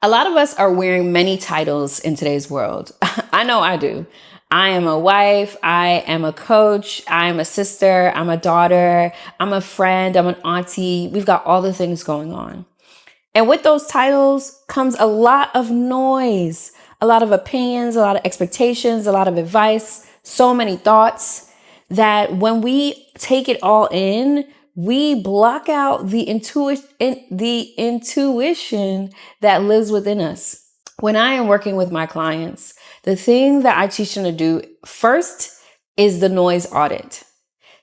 A lot of us are wearing many titles in today's world. I know I do. I am a wife. I am a coach. I am a sister. I'm a daughter. I'm a friend. I'm an auntie. We've got all the things going on. And with those titles comes a lot of noise, a lot of opinions, a lot of expectations, a lot of advice, so many thoughts that when we take it all in, we block out the intuition that lives within us. When I am working with my clients, the thing that I teach them to do first is the noise audit.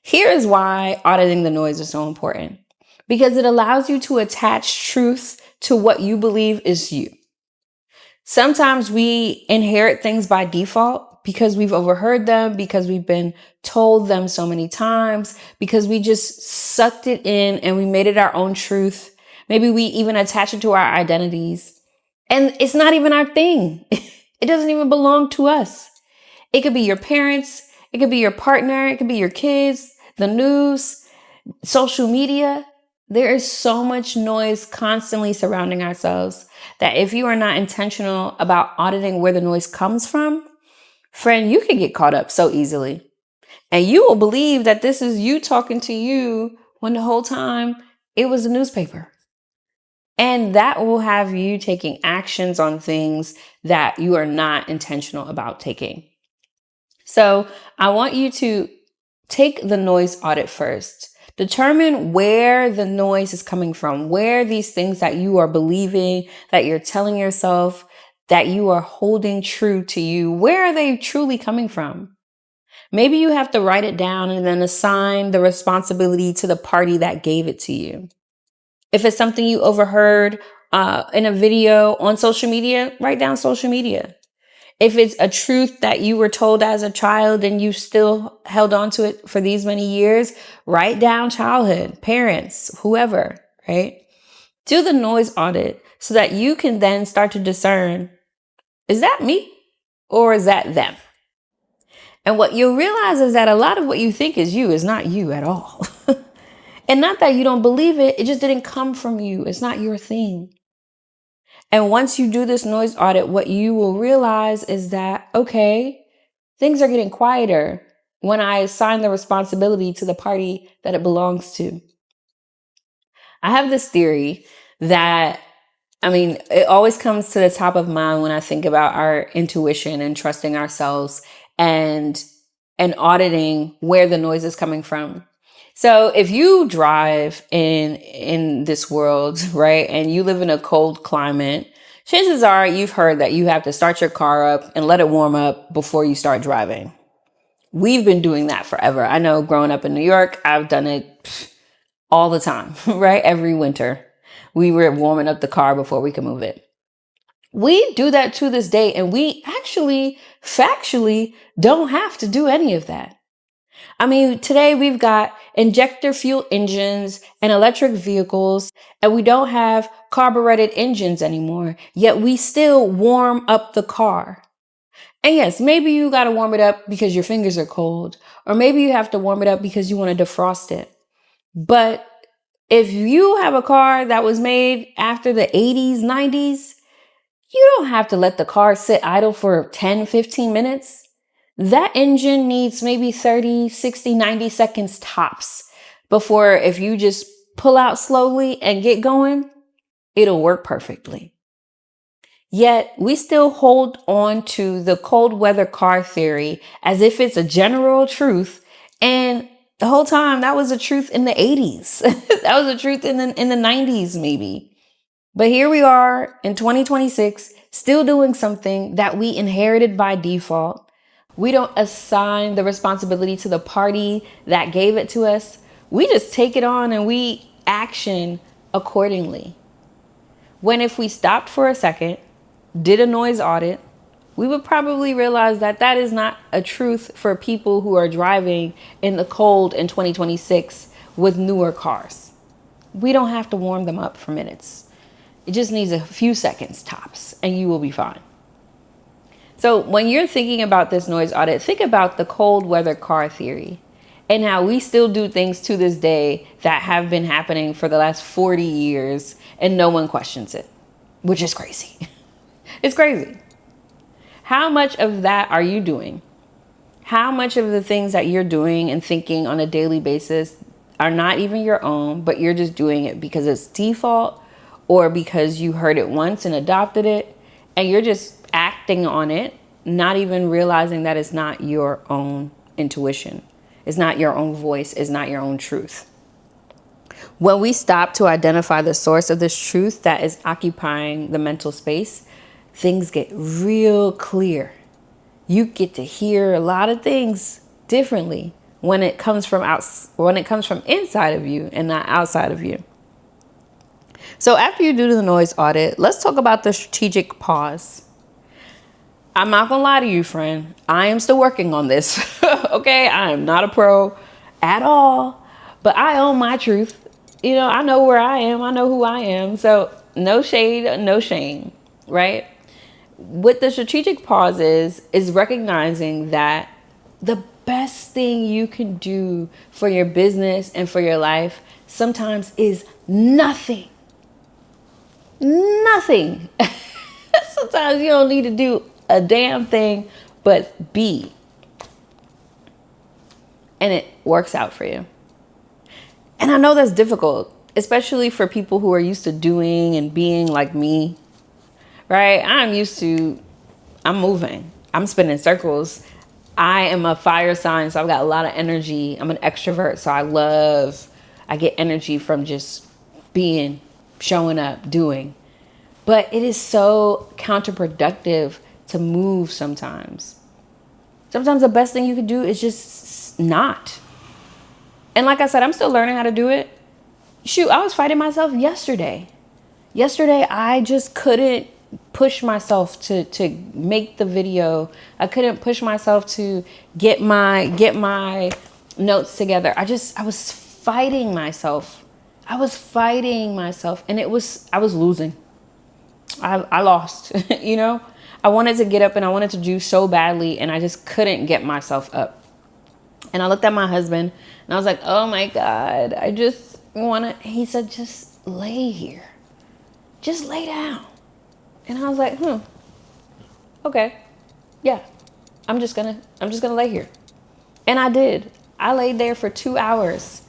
Here is why auditing the noise is so important, because it allows you to attach truth to what you believe is you. Sometimes we inherit things by default because we've overheard them, because we've been told them so many times, because we just sucked it in and we made it our own truth. Maybe we even attach it to our identities. And it's not even our thing. It doesn't even belong to us. It could be your parents. It could be your partner. It could be your kids, the news, social media. There is so much noise constantly surrounding ourselves that if you are not intentional about auditing where the noise comes from, friend, you can get caught up so easily. And you will believe that this is you talking to you when the whole time it was a newspaper. And that will have you taking actions on things that you are not intentional about taking. So I want you to take the noise audit first. Determine where the noise is coming from, where these things that you are believing, that you're telling yourself, that you are holding true to you, where are they truly coming from? Maybe you have to write it down and then assign the responsibility to the party that gave it to you. If it's something you overheard in a video on social media, write down social media. If it's a truth that you were told as a child and you still held on to it for these many years, write down childhood, parents, whoever, right? Do the noise audit so that you can then start to discern, is that me or is that them? And what you'll realize is that a lot of what you think is you is not you at all. And not that you don't believe it, it just didn't come from you. It's not your thing. And once you do this noise audit, what you will realize is that, okay, things are getting quieter when I assign the responsibility to the party that it belongs to. I have this theory that, it always comes to the top of mind when I think about our intuition and trusting ourselves and auditing where the noise is coming from. So if you drive in this world, right, and you live in a cold climate, chances are you've heard that you have to start your car up and let it warm up before you start driving. We've been doing that forever. I know growing up in New York, I've done it all the time, right? Every winter, we were warming up the car before we could move it. We do that to this day, and we actually factually don't have to do any of that. Today we've got injector fuel engines and electric vehicles, and we don't have carbureted engines anymore, yet we still warm up the car. And yes, maybe you got to warm it up because your fingers are cold, or maybe you have to warm it up because you want to defrost it. But if you have a car that was made after the 80s, 90s, you don't have to let the car sit idle for 10, 15 minutes. That engine needs maybe 30, 60, 90 seconds tops before, if you just pull out slowly and get going, it'll work perfectly. Yet we still hold on to the cold weather car theory as if it's a general truth. And the whole time that was a truth in the 80s. That was a truth in the 90s, maybe. But here we are in 2026, still doing something that we inherited by default. We don't assign the responsibility to the party that gave it to us. We just take it on and we action accordingly. When if we stopped for a second, did a noise audit, we would probably realize that that is not a truth for people who are driving in the cold in 2026 with newer cars. We don't have to warm them up for minutes. It just needs a few seconds tops and you will be fine. So when you're thinking about this noise audit, think about the cold weather car theory and how we still do things to this day that have been happening for the last 40 years and no one questions it. which is crazy. It's crazy. How much of that are you doing? How much of the things that you're doing and thinking on a daily basis are not even your own, but you're just doing it because it's default or because you heard it once and adopted it and you're just acting on it, not even realizing that it's not your own intuition. It's not your own voice. It's not your own truth. When we stop to identify the source of this truth that is occupying the mental space, things get real clear. You get to hear a lot of things differently when it comes from inside of you and not outside of you. So after you do the noise audit, let's talk about the strategic pause. I'm not gonna lie to you, friend. I am still working on this. Okay, I am not a pro at all, but I own my truth. You know, I know where I am. I know who I am. So no shade, no shame, right? What the strategic pause is recognizing that the best thing you can do for your business and for your life sometimes is nothing. Nothing. Sometimes you don't need to do a damn thing but be. And it works out for you. And I know that's difficult, especially for people who are used to doing and being like me, right? I'm moving. I'm spinning circles. I am a fire sign, so I've got a lot of energy. I'm an extrovert, so I get energy from just being, showing up, doing. But it is so counterproductive to move sometimes. Sometimes the best thing you could do is just not. And like I said, I'm still learning how to do it. Shoot, I was fighting myself yesterday. Yesterday, I just couldn't push myself to make the video. I couldn't push myself to get my notes together. I was fighting myself. And I was losing. I lost, you know? I wanted to get up and I wanted to do so badly and I just couldn't get myself up. And I looked at my husband and I was like, oh my God, he said, just lay here. Just lay down. And I was like, okay. Yeah. I'm just gonna lay here. And I did. I laid there for 2 hours.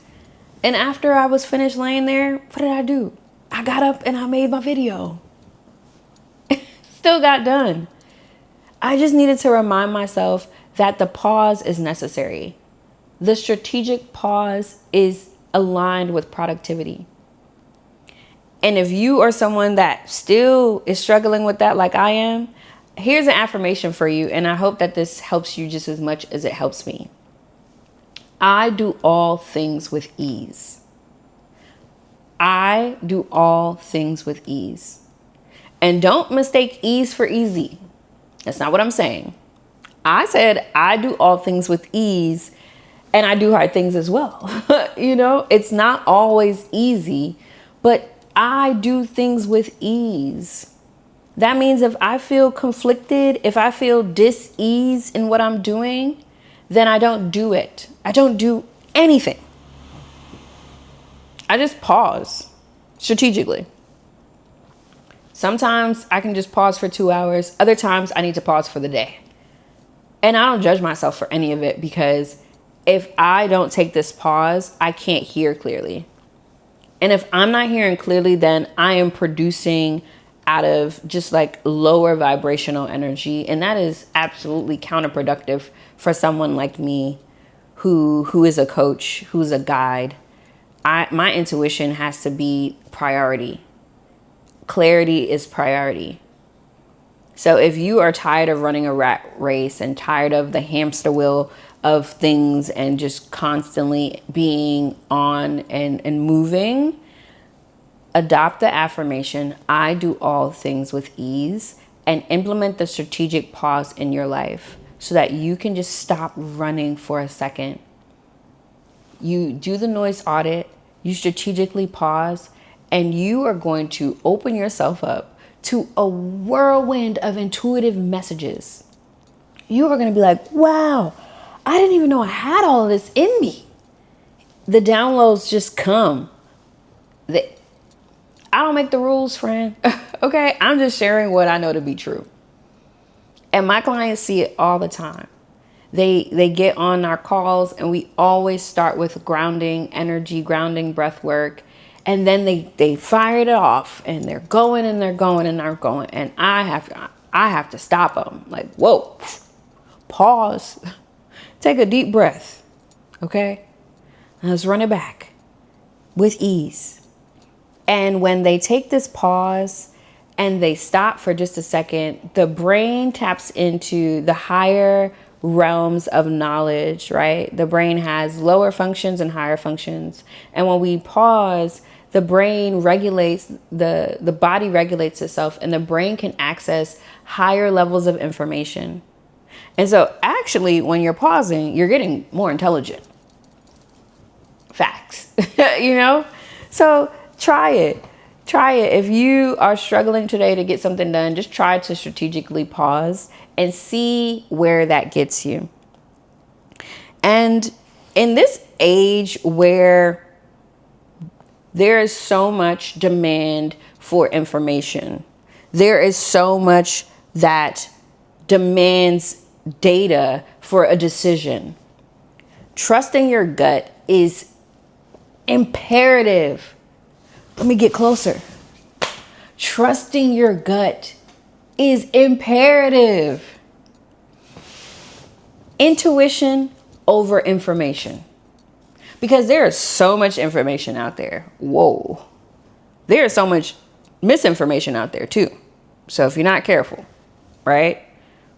And after I was finished laying there, what did I do? I got up and I made my video. Still got done. I just needed to remind myself that the pause is necessary. The strategic pause is aligned with productivity. And if you are someone that still is struggling with that like I am, here's an affirmation for you. And I hope that this helps you just as much as it helps me. I do all things with ease. I do all things with ease. And don't mistake ease for easy. That's not what I'm saying. I said I do all things with ease and I do hard things as well. You know, it's not always easy, but I do things with ease. That means if I feel conflicted, if I feel dis-ease in what I'm doing, then I don't do it. I don't do anything. I just pause strategically. Sometimes I can just pause for 2 hours. Other times I need to pause for the day. And I don't judge myself for any of it because if I don't take this pause, I can't hear clearly. And if I'm not hearing clearly, then I am producing out of just like lower vibrational energy. And that is absolutely counterproductive for someone like me who is a coach, who's a guide. My intuition has to be priority. Clarity is priority. So if you are tired of running a rat race and tired of the hamster wheel of things and just constantly being on and moving, adopt the affirmation, I do all things with ease, and implement the strategic pause in your life so that you can just stop running for a second. You do the noise audit, you strategically pause, and you are going to open yourself up to a whirlwind of intuitive messages. You are going to be like, wow, I didn't even know I had all of this in me. The downloads just come. I don't make the rules, friend. Okay, I'm just sharing what I know to be true. And my clients see it all the time. They get on our calls and we always start with grounding, energy, grounding, breath work. And then they fired it off and they're going and they're going and they're going. And I have to stop them. Like, whoa, pause, take a deep breath. Okay, let's run it back with ease. And when they take this pause and they stop for just a second, the brain taps into the higher realms of knowledge, right? The brain has lower functions and higher functions. And when we pause, the brain regulates, the body regulates itself, and the brain can access higher levels of information. And so actually, when you're pausing, you're getting more intelligent. Facts, So try it. If you are struggling today to get something done, just try to strategically pause and see where that gets you. And in this age where there is so much demand for information, there is so much that demands data for a decision. Trusting your gut is imperative. Let me get closer. Trusting your gut is imperative. Intuition over information. Because there is so much information out there. Whoa. There is so much misinformation out there too. So if you're not careful, right?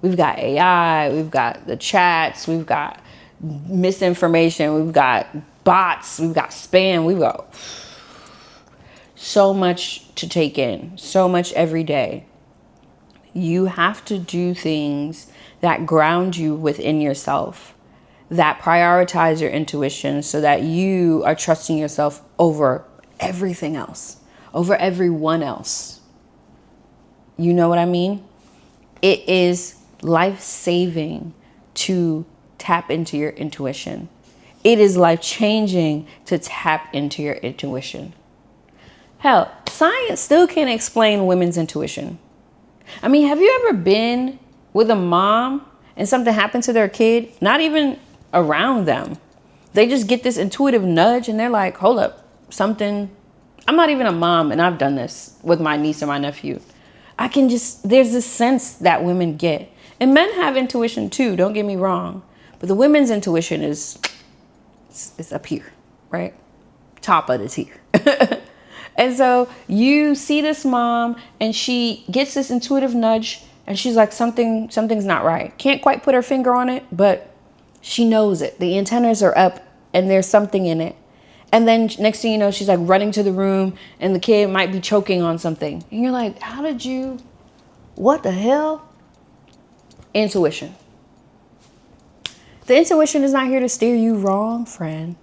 We've got AI, we've got the chats, we've got misinformation, we've got bots, we've got spam, we've got so much to take in, so much every day. You have to do things that ground you within yourself, that prioritize your intuition so that you are trusting yourself over everything else, over everyone else. You know what I mean? It is life-saving to tap into your intuition. It is life-changing to tap into your intuition. Hell, science still can't explain women's intuition. I mean, have you ever been with a mom and something happened to their kid, not even around them? They just get this intuitive nudge and they're like, hold up, something. I'm not even a mom and I've done this with my niece and my nephew. There's this sense that women get. And men have intuition too, don't get me wrong. But the women's intuition is up here, right? Top of the tier. And so you see this mom and she gets this intuitive nudge and she's like, something's not right. Can't quite put her finger on it, but she knows it. The antennas are up and there's something in it. And then next thing you know, she's like running to the room and the kid might be choking on something. And you're like, what the hell? Intuition. The intuition is not here to steer you wrong, friend.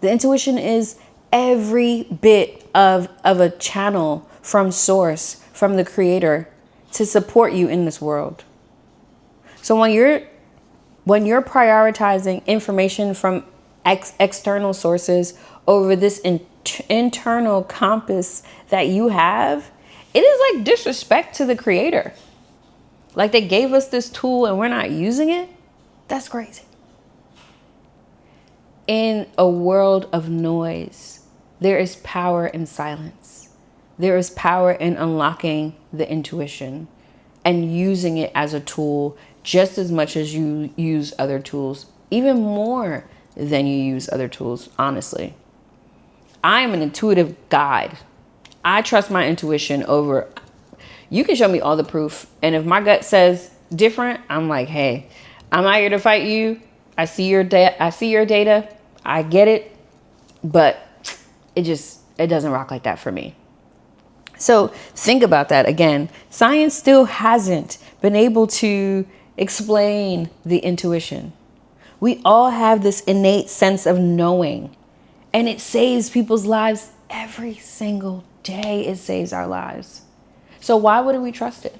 The intuition is every bit of a channel from source, from the creator, to support you in this world. So when you're prioritizing information from external sources over this internal compass that you have, it is like disrespect to the creator. Like they gave us this tool and we're not using it. That's crazy. In a world of noise, there is power in silence. There is power in unlocking the intuition and using it as a tool just as much as you use other tools, even more than you use other tools, honestly. I am an intuitive guide. I trust my intuition over. You can show me all the proof. And if my gut says different, I'm like, hey, I'm not here to fight you. I see your data. I get it. But it doesn't rock like that for me. So think about that again. Science still hasn't been able to explain the intuition. We all have this innate sense of knowing, and it saves people's lives every single day. It saves our lives. So why wouldn't we trust it?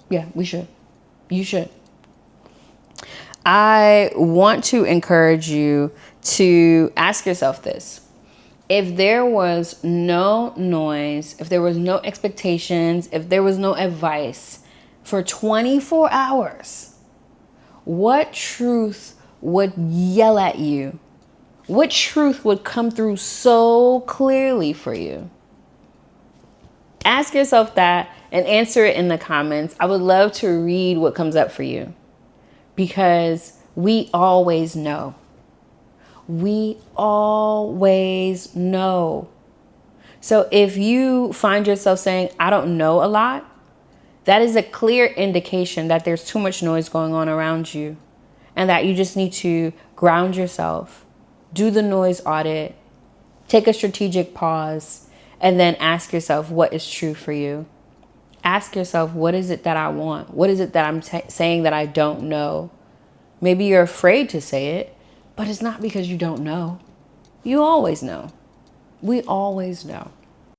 Yeah, we should. You should. I want to encourage you to ask yourself this. If there was no noise, if there was no expectations, if there was no advice for 24 hours, what truth would yell at you? What truth would come through so clearly for you? Ask yourself that and answer it in the comments. I would love to read what comes up for you, because we always know. We always know. So if you find yourself saying, I don't know a lot, that is a clear indication that there's too much noise going on around you and that you just need to ground yourself, do the noise audit, take a strategic pause, and then ask yourself what is true for you. Ask yourself, what is it that I want? What is it that I'm saying that I don't know? Maybe you're afraid to say it, but it's not because you don't know. You always know. We always know.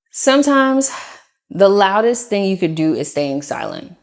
Sometimes the loudest thing you could do is staying silent.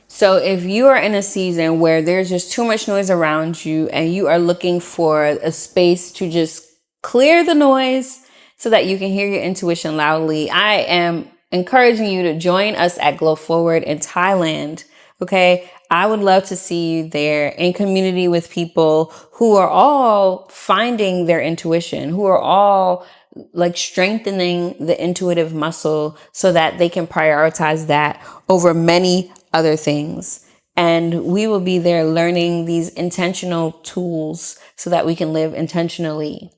So if you are in a season where there's just too much noise around you and you are looking for a space to just clear the noise so that you can hear your intuition loudly, I am encouraging you to join us at Glow Forward in Thailand. Okay. I would love to see you there in community with people who are all finding their intuition, who are all like strengthening the intuitive muscle so that they can prioritize that over many other things. And we will be there learning these intentional tools so that we can live intentionally.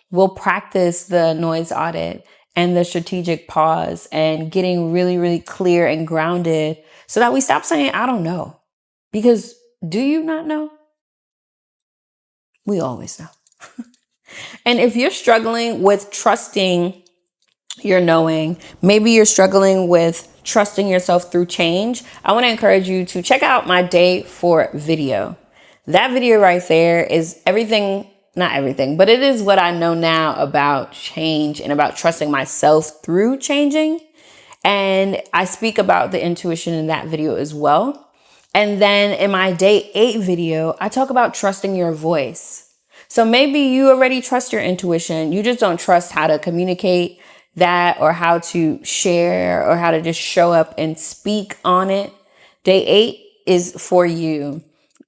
We'll practice the noise audit and the strategic pause and getting really, really clear and grounded so that we stop saying, I don't know. Because do you not know? We always know. And if you're struggling with trusting your knowing, maybe you're struggling with trusting yourself through change, I want to encourage you to check out my day 4 video. That video right there is everything, not everything, but it is what I know now about change and about trusting myself through changing. And I speak about the intuition in that video as well. And then in my day 8 video, I talk about trusting your voice. So maybe you already trust your intuition. You just don't trust how to communicate that or how to share or how to just show up and speak on it. Day 8 is for you.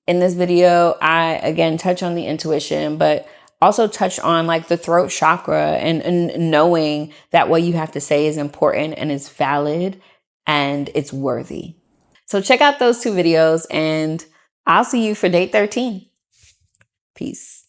In this video, I again touch on the intuition, but also touch on like the throat chakra and knowing that what you have to say is important and is valid and it's worthy. So check out those 2 videos and I'll see you for day 13. Peace.